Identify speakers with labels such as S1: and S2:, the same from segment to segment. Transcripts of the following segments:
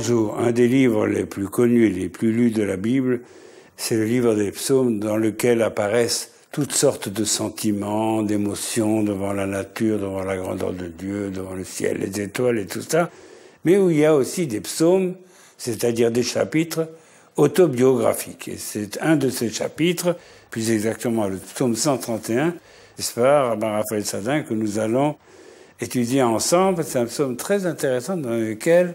S1: jours. Un des livres les plus connus et les plus lus de la Bible, c'est le livre des psaumes dans lequel apparaissent toutes sortes de sentiments, d'émotions devant la nature, devant la grandeur de Dieu, devant le ciel, les étoiles et tout ça, mais où il y a aussi des psaumes, c'est-à-dire des chapitres autobiographiques. Et c'est un de ces chapitres, plus exactement le psaume 131, c'est par Rabbin Raphaël Sadin que nous allons étudier ensemble. C'est un psaume très intéressant dans lequel,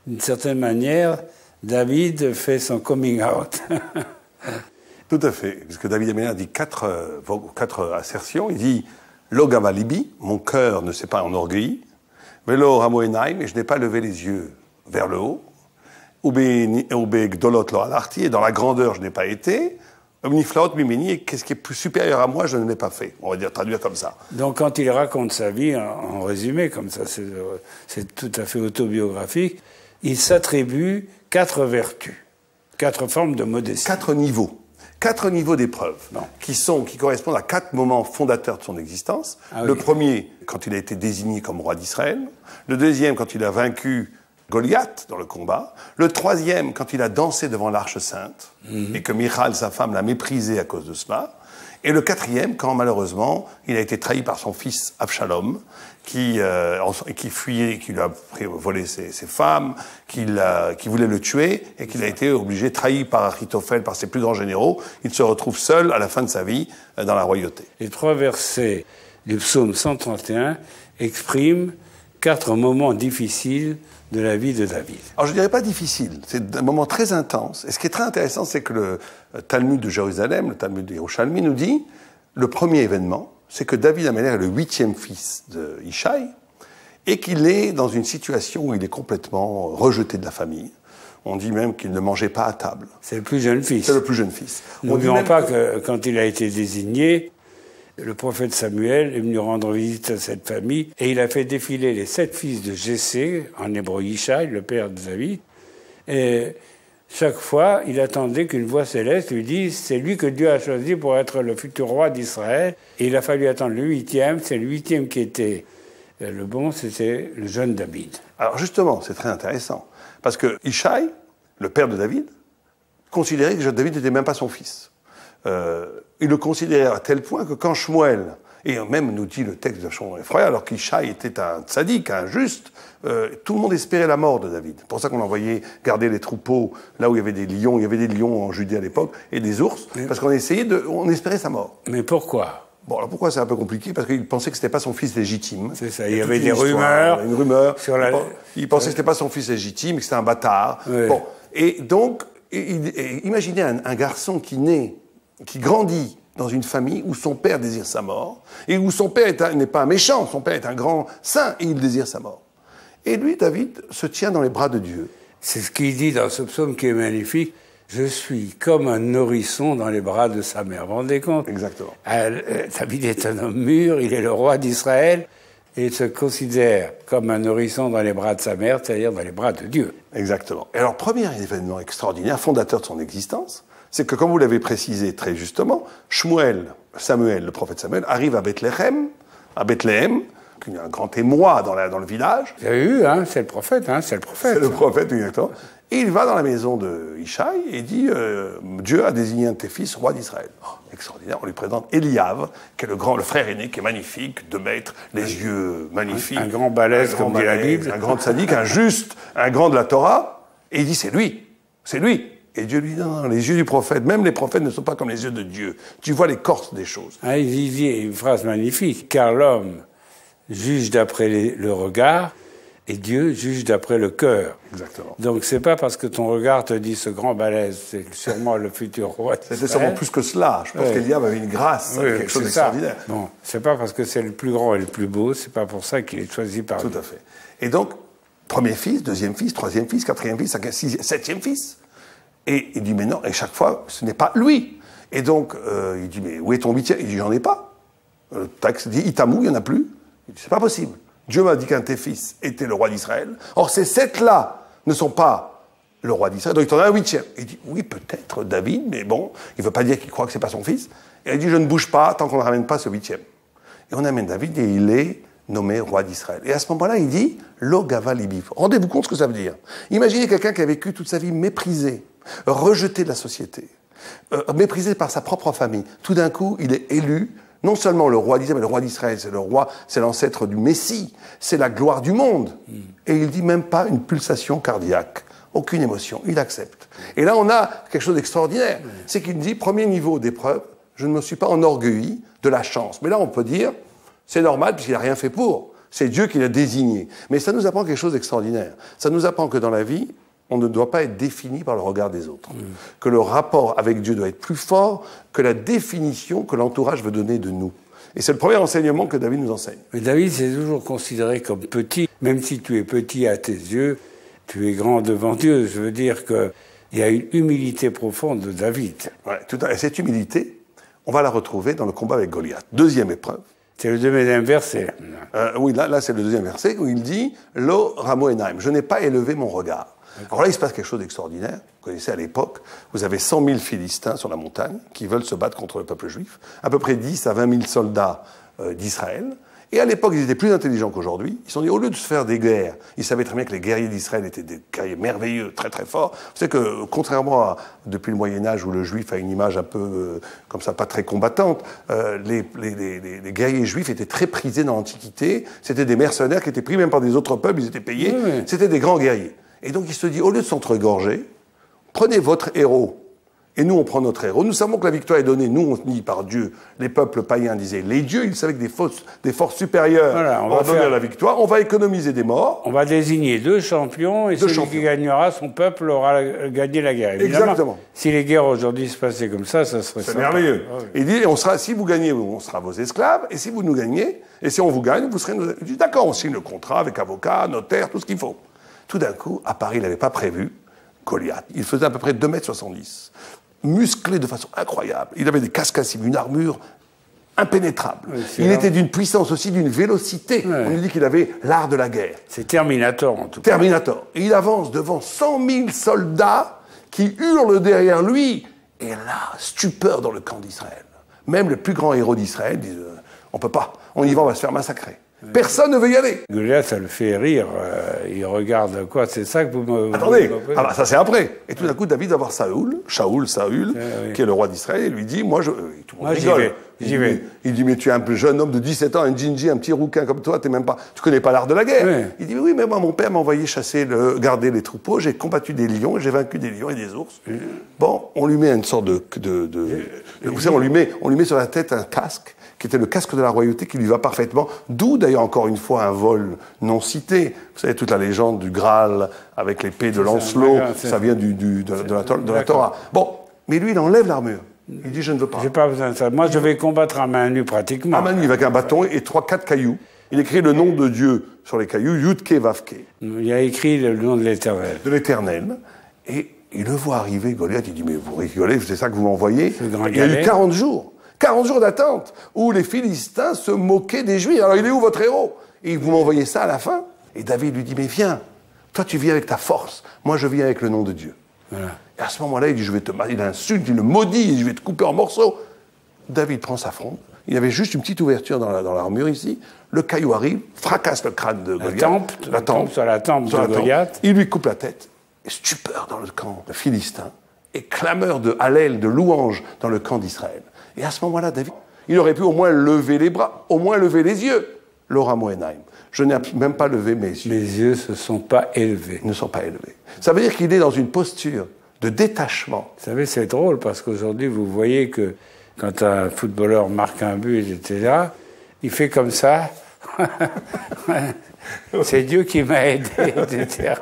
S1: d'une certaine manière, David fait son coming out.
S2: Tout à fait, parce que David Améler dit quatre assertions. Il dit « Lo gavalibi, mon cœur ne s'est pas enorgueilli. Velo ramoenaim, et je n'ai pas levé les yeux vers le haut. Ube gdolot lo alarti, et dans la grandeur je n'ai pas été. Omniflaot mimeni, et qu'est-ce qui est plus supérieur à moi, je ne l'ai pas fait. » On va dire, traduire comme ça.
S1: Donc quand il raconte sa vie, en résumé, comme ça, c'est tout à fait autobiographique, il s'attribue 4 vertus, 4 formes de modestie.
S2: 4 niveaux. 4 niveaux d'épreuves qui correspondent à 4 moments fondateurs de son existence. Le premier, quand il a été désigné comme roi d'Israël. Le deuxième, quand il a vaincu Goliath dans le combat. Le troisième, quand il a dansé devant l'Arche Sainte et que Michal, sa femme, l'a méprisé à cause de cela. Et le quatrième, quand malheureusement, il a été trahi par son fils Absalom, qui fuyait, qui lui a volé ses femmes, qui voulait le tuer, et qu'il a été obligé, trahi par Achitophel, par ses plus grands généraux. Il se retrouve seul à la fin de sa vie dans la royauté.
S1: Les 3 versets du psaume 131 expriment 4 moments difficiles de la vie de David.
S2: Alors je ne dirais pas difficile, c'est un moment très intense. Et ce qui est très intéressant, c'est que le Talmud de Jérusalem, le Talmud de Yerushalmi, nous dit, le premier événement, c'est que David Améler est le 8e fils de Ishaï, et qu'il est dans une situation où il est complètement rejeté de la famille. On dit même qu'il ne mangeait pas à table.
S1: C'est le plus jeune fils.
S2: C'est le plus jeune fils.
S1: N'oublions pas que quand il a été désigné, le prophète Samuel est venu rendre visite à cette famille et il a fait défiler les 7 fils de Jessé, en hébreu Ishaï, le père de David. Et chaque fois, il attendait qu'une voix céleste lui dise « c'est lui que Dieu a choisi pour être le futur roi d'Israël ». Et il a fallu attendre le 8e, c'est le 8e qui était le bon, c'était le jeune David.
S2: Alors justement, c'est très intéressant, parce que Ishaï, le père de David, considérait que David n'était même pas son fils. Il le considérait à tel point que quand Shmuel, et même nous dit le texte de Shmuel effroyable, alors qu'Ishaï était un tzaddik, un juste, tout le monde espérait la mort de David. C'est pour ça qu'on l'envoyait garder les troupeaux là où il y avait des lions. Il y avait des lions en Judée à l'époque, et des ours, parce qu'on espérait sa mort.
S1: Mais pourquoi ?
S2: Bon, alors pourquoi c'est un peu compliqué ? Parce qu'il pensait que c'était pas son fils légitime.
S1: C'est ça, il y avait des rumeurs.
S2: Une rumeur.
S1: Sur la...
S2: Il pensait que c'était pas son fils légitime, que c'était un bâtard.
S1: Oui.
S2: Bon. Et donc, imaginez un garçon qui grandit dans une famille où son père désire sa mort, et où son père n'est pas un méchant, son père est un grand saint, et il désire sa mort. Et lui, David, se tient dans les bras de Dieu.
S1: C'est ce qu'il dit dans ce psaume qui est magnifique. Je suis comme un nourrisson dans les bras de sa mère. Vous vous rendez compte ?
S2: Exactement.
S1: David est un homme mûr, il est le roi d'Israël, et il se considère comme un nourrisson dans les bras de sa mère, c'est-à-dire dans les bras de Dieu.
S2: Exactement. Et alors, premier événement extraordinaire, fondateur de son existence, c'est que, comme vous l'avez précisé très justement, Samuel, le prophète Samuel, arrive à Bethléem, il y a un grand émoi dans le village.
S1: Vous avez vu, hein, c'est le prophète, c'est le prophète.
S2: C'est le prophète, exactement. Et il va dans la maison de Ishaï et dit Dieu a désigné un de tes fils roi d'Israël. Oh, extraordinaire. On lui présente Eliav, qui est le frère aîné, qui est magnifique, 2 mètres, les yeux magnifiques.
S1: Un grand balèze, comme dit la Bible.
S2: Un grand tzaddik, un juste, un grand de la Torah. Et il dit c'est lui. Et Dieu lui dit non, les yeux du prophète, même les prophètes ne sont pas comme les yeux de Dieu. Tu vois l'écorce des choses.
S1: Il dit une phrase magnifique, car l'homme juge d'après le regard, et Dieu juge d'après le cœur.
S2: Exactement.
S1: Donc c'est pas parce que ton regard te dit ce grand balèze, c'est sûrement le futur roi d'Israël.
S2: C'était sûrement plus que cela. Je pense qu'Eliav avait une grâce, quelque chose d'extraordinaire.
S1: Bon, c'est pas parce que c'est le plus grand et le plus beau, c'est pas pour ça qu'il est choisi par Dieu.
S2: Tout à fait. Et donc, premier fils, deuxième fils, troisième fils, quatrième fils, cinquième, sixième, septième fils. Et il dit mais non, et chaque fois, ce n'est pas lui. Et donc, il dit mais où est ton 8e ? Il dit j'en ai pas. Le texte dit Itamou, il n'y en a plus. Il dit c'est pas possible. Dieu m'a dit qu'un de tes fils était le roi d'Israël. Or, ces 7-là ne sont pas le roi d'Israël. Donc, il t'en a un 8e. Il dit, oui, peut-être David, mais bon, il ne veut pas dire qu'il croit que c'est pas son fils. Et il dit, je ne bouge pas tant qu'on ne ramène pas ce 8e. Et on amène David et il est nommé roi d'Israël. Et à ce moment-là, il dit « Lo gava libi ». Rendez-vous compte ce que ça veut dire. Imaginez quelqu'un qui a vécu toute sa vie méprisé, rejeté de la société, méprisé par sa propre famille. Tout d'un coup, il est élu, non seulement le roi d'Israël, mais le roi d'Israël, c'est le roi, c'est l'ancêtre du Messie, c'est la gloire du monde. Et il dit même pas une pulsation cardiaque, aucune émotion, il accepte. Et là, on a quelque chose d'extraordinaire. C'est qu'il dit, premier niveau d'épreuve, je ne me suis pas enorgueilli de la chance. Mais là, on peut dire, c'est normal puisqu'il n'a rien fait pour. C'est Dieu qui l'a désigné. Mais ça nous apprend quelque chose d'extraordinaire. Ça nous apprend que dans la vie, on ne doit pas être défini par le regard des autres. Que le rapport avec Dieu doit être plus fort que la définition que l'entourage veut donner de nous. Et c'est le premier enseignement que David nous enseigne.
S1: Mais David, c'est toujours considéré comme petit. Même si tu es petit à tes yeux, tu es grand devant Dieu. Je veux dire qu'il y a une humilité profonde de David.
S2: Ouais, et cette humilité, on va la retrouver dans le combat avec Goliath. Deuxième épreuve.
S1: C'est le deuxième verset.
S2: Oui, là c'est le deuxième verset où il dit « Lo ramo enaim », je n'ai pas élevé mon regard. Alors là, il se passe quelque chose d'extraordinaire. Vous connaissez, à l'époque, vous avez 100 000 Philistins sur la montagne qui veulent se battre contre le peuple juif, à peu près 10 à 20 000 soldats d'Israël. Et à l'époque, ils étaient plus intelligents qu'aujourd'hui. Ils se sont dit, au lieu de se faire des guerres, ils savaient très bien que les guerriers d'Israël étaient des guerriers merveilleux, très très forts. Vous savez que, contrairement à depuis le Moyen-Âge où le juif a une image un peu, comme ça, pas très combattante, les guerriers juifs étaient très prisés dans l'Antiquité. C'était des mercenaires qui étaient pris même par des autres peuples, ils étaient payés. Oui. C'était des grands guerriers. Et donc il se dit, au lieu de s'entregorger, prenez votre héros. Et nous, on prend notre héros. Nous savons que la victoire est donnée. Nous, on nie par Dieu. Les peuples païens disaient les dieux. Ils savaient que des forces supérieures vont donner la victoire. On va économiser des morts.
S1: On va désigner 2 champions et celui qui gagnera, son peuple aura gagné la guerre. Évidemment, exactement. Si les guerres aujourd'hui se passaient comme ça serait
S2: c'est merveilleux. Ah, oui. Il dit, si vous gagnez, on sera vos esclaves. Et si vous nous gagnez, et si on vous gagne, vous serez nos... Il dit, d'accord, on signe le contrat avec avocat, notaire, tout ce qu'il faut. Tout d'un coup, à Paris, il n'avait pas prévu Goliath. Il faisait à peu près 2,70 m. Musclé de façon incroyable. Il avait des cascassives, une armure impénétrable. Oui, il était d'une puissance aussi, d'une vélocité. Oui. On lui dit qu'il avait l'art de la guerre.
S1: C'est Terminator, en tout cas.
S2: Terminator. Et il avance devant 100 000 soldats qui hurlent derrière lui. Et là, stupeur dans le camp d'Israël. Même le plus grand héros d'Israël dit on peut pas, on y va, on va se faire massacrer. Personne ne veut y aller.
S1: Goliath, ça le fait rire. Il regarde quoi? C'est ça que vous me...
S2: Attendez, ça c'est après. Et tout d'un coup, David va voir Shaoul, qui est le roi d'Israël, et lui dit, tout le monde rigole.
S1: J'y vais.
S2: Il dit, mais tu es un jeune homme de 17 ans, un ginji, un petit rouquin comme toi, tu connais pas l'art de la guerre. Oui. Il dit, oui, mais moi, mon père m'a envoyé garder les troupeaux, j'ai combattu des lions, j'ai vaincu des lions et des ours. Bon, on lui met une sorte vous savez, on lui met sur la tête un casque, qui était le casque de la royauté, qui lui va parfaitement, d'où d'ailleurs encore une fois un vol non cité. Vous savez, toute la légende du Graal avec l'épée de Lancelot, ça vient de la Torah. Bon, mais lui, il enlève l'armure. Il dit, je ne veux pas.
S1: J'ai pas besoin de ça. Moi, je vais combattre à main nue pratiquement.
S2: À main nue, avec un bâton et 3-4 cailloux. Il écrit le nom de Dieu sur les cailloux, Yudke Vavke.
S1: Il a écrit le nom de l'Éternel.
S2: De l'Éternel. Et il le voit arriver, Goliath, il dit, mais vous rigolez, c'est ça que vous m'envoyez? Il y a eu 40 jours. 40 jours d'attente, où les Philistins se moquaient des Juifs. Alors, il est où votre héros? Et vous m'envoyez ça à la fin? Et David lui dit, mais viens, toi tu viens avec ta force, moi je viens avec le nom de Dieu. Voilà. Et à ce moment-là, il dit, il insulte, il le maudit, il dit, je vais te couper en morceaux. David prend sa fronde, il y avait juste une petite ouverture dans l'armure ici, le caillou arrive, fracasse le crâne de Goliath.
S1: La tempe de Goliath.
S2: Il lui coupe la tête, et stupeur dans le camp de Philistin, et clameur de Hallel, de louange dans le camp d'Israël. Et à ce moment-là, David, il aurait pu au moins lever les bras, au moins lever les yeux. Lo ramo enaim. Je n'ai même pas levé mes yeux.
S1: Mes yeux ne se sont pas élevés.
S2: Ils ne sont pas élevés. Ça veut dire qu'il est dans une posture de détachement.
S1: Vous savez, c'est drôle, parce qu'aujourd'hui, vous voyez que quand un footballeur marque un but, etc., il fait comme ça. C'est Dieu qui m'a aidé, etc.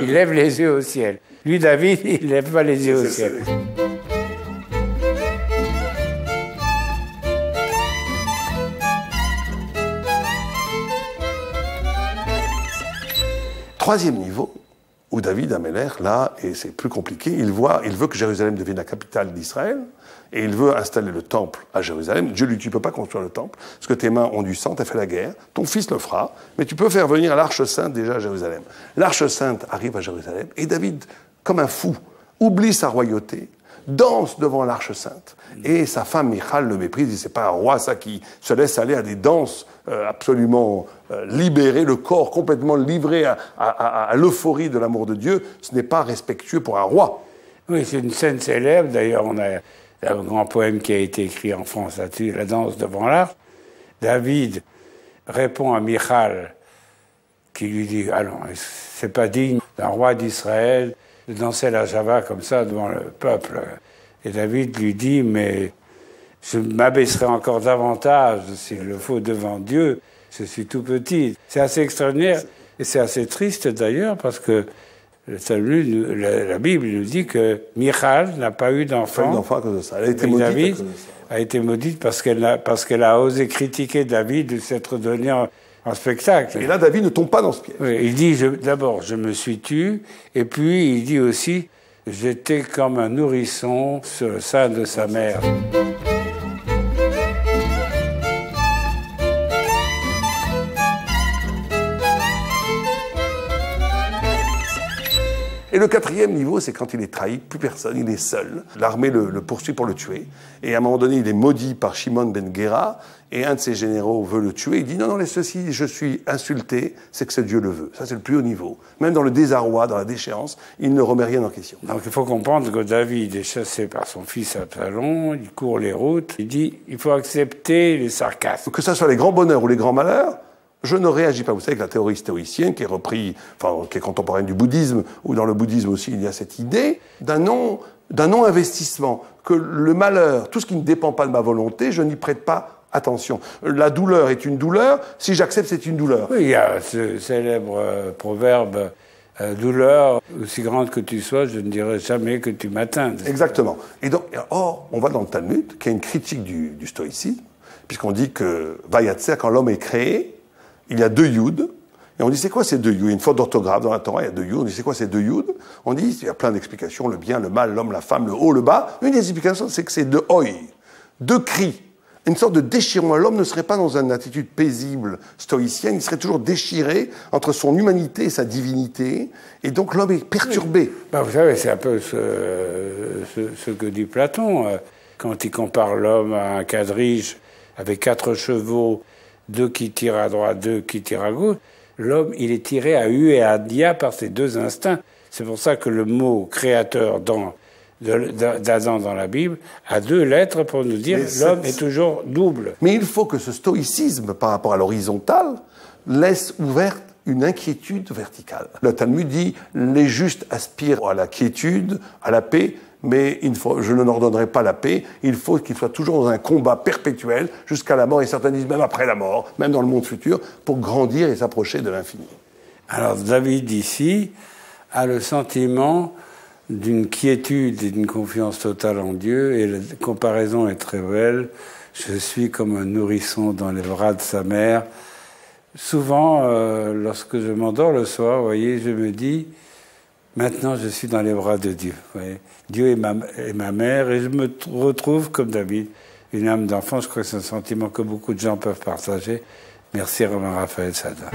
S1: Il lève les yeux au ciel. Lui, David, il ne lève pas les yeux au ciel.
S2: Troisième niveau, où David Améler, là, et c'est plus compliqué, il veut que Jérusalem devienne la capitale d'Israël, et il veut installer le temple à Jérusalem. Dieu lui dit, tu ne peux pas construire le temple, parce que tes mains ont du sang, tu as fait la guerre, ton fils le fera, mais tu peux faire venir l'Arche Sainte déjà à Jérusalem. L'Arche Sainte arrive à Jérusalem, et David, comme un fou, oublie sa royauté, danse devant l'Arche Sainte. Et sa femme, Michal, le méprise, dit, c'est pas un roi, ça, qui se laisse aller à des danses absolument libérées, le corps complètement livré à l'euphorie de l'amour de Dieu. Ce n'est pas respectueux pour un roi.
S1: Oui, c'est une scène célèbre. D'ailleurs, on a un grand poème qui a été écrit en France là-dessus, La danse devant l'Arche. David répond à Michal, qui lui dit « Ah non, c'est pas digne d'un roi d'Israël de danser la java comme ça devant le peuple. » Et David lui dit « Mais je m'abaisserai encore davantage s'il le faut devant Dieu. Je suis tout petit. » C'est assez extraordinaire et c'est assez triste d'ailleurs parce que la Bible nous dit que Michal n'a pas eu d'enfant.
S2: Pas eu d'enfant à cause de ça. Elle a été maudite
S1: David
S2: à cause de ça.
S1: A été maudite parce qu'elle a osé critiquer David de s'être donné en spectacle.
S2: Et là, David ne tombe pas dans ce piège.
S1: Oui, il dit, d'abord, je me suis tu, et puis il dit aussi, j'étais comme un nourrisson sur le sein de sa mère.
S2: Et le quatrième niveau, c'est quand il est trahi, plus personne, il est seul. L'armée le poursuit pour le tuer. Et à un moment donné, il est maudit par Shimon ben Gera, et un de ses généraux veut le tuer. Il dit, non, non, laisse ceci, je suis insulté, c'est que Dieu le veut. Ça, c'est le plus haut niveau. Même dans le désarroi, dans la déchéance, il ne remet rien en question.
S1: Donc il faut comprendre que David est chassé par son fils Absalom, il court les routes, il dit, il faut accepter les sarcasmes.
S2: Que ce soit les grands bonheurs ou les grands malheurs, je ne réagis pas. Vous savez que la théorie stoïcienne, qui est contemporaine du bouddhisme, ou dans le bouddhisme aussi, il y a cette idée d'un non-investissement, que le malheur, tout ce qui ne dépend pas de ma volonté, je n'y prête pas attention. La douleur est une douleur, si j'accepte, c'est une douleur.
S1: Oui, il y a ce célèbre proverbe, douleur, aussi grande que tu sois, je ne dirai jamais que tu m'atteins.
S2: Exactement. Et donc, or, on va dans le Talmud, qui est une critique du stoïcisme, puisqu'on dit que Vayatser, quand l'homme est créé, il y a deux Yud, et on dit c'est quoi ces deux Yud? Il y a une faute d'orthographe dans la Torah, il y a deux Yud, on dit c'est quoi ces deux Yud? On dit, il y a plein d'explications, le bien, le mal, l'homme, la femme, le haut, le bas. Une des explications, c'est que c'est deux Oi, deux cris, une sorte de déchirement. L'homme ne serait pas dans une attitude paisible stoïcienne, il serait toujours déchiré entre son humanité et sa divinité, et donc l'homme est perturbé.
S1: Ben, vous savez, c'est un peu ce que dit Platon, quand il compare l'homme à un quadrige avec 4 chevaux, 2 qui tirent à droite, 2 qui tirent à gauche. L'homme, il est tiré à U et à Dia par ses deux instincts. C'est pour ça que le mot créateur d'Adam dans la Bible a 2 lettres pour nous dire que l'homme est toujours double.
S2: Mais il faut que ce stoïcisme, par rapport à l'horizontale, laisse ouverte une inquiétude verticale. Le Talmud dit « les justes aspirent à la quiétude, à la paix », mais je ne leur donnerai pas la paix, il faut qu'ils soient toujours dans un combat perpétuel jusqu'à la mort, et certains disent même après la mort, même dans le monde futur, pour grandir et s'approcher de l'infini.
S1: Alors David ici a le sentiment d'une quiétude et d'une confiance totale en Dieu, et la comparaison est très belle. Je suis comme un nourrisson dans les bras de sa mère. Souvent, lorsque je m'endors le soir, vous voyez, je me dis, maintenant je suis dans les bras de Dieu. Vous voyez. Dieu est ma mère, et je me retrouve comme David, une âme d'enfant. Je crois que c'est un sentiment que beaucoup de gens peuvent partager. Merci Romain Raphaël Sada.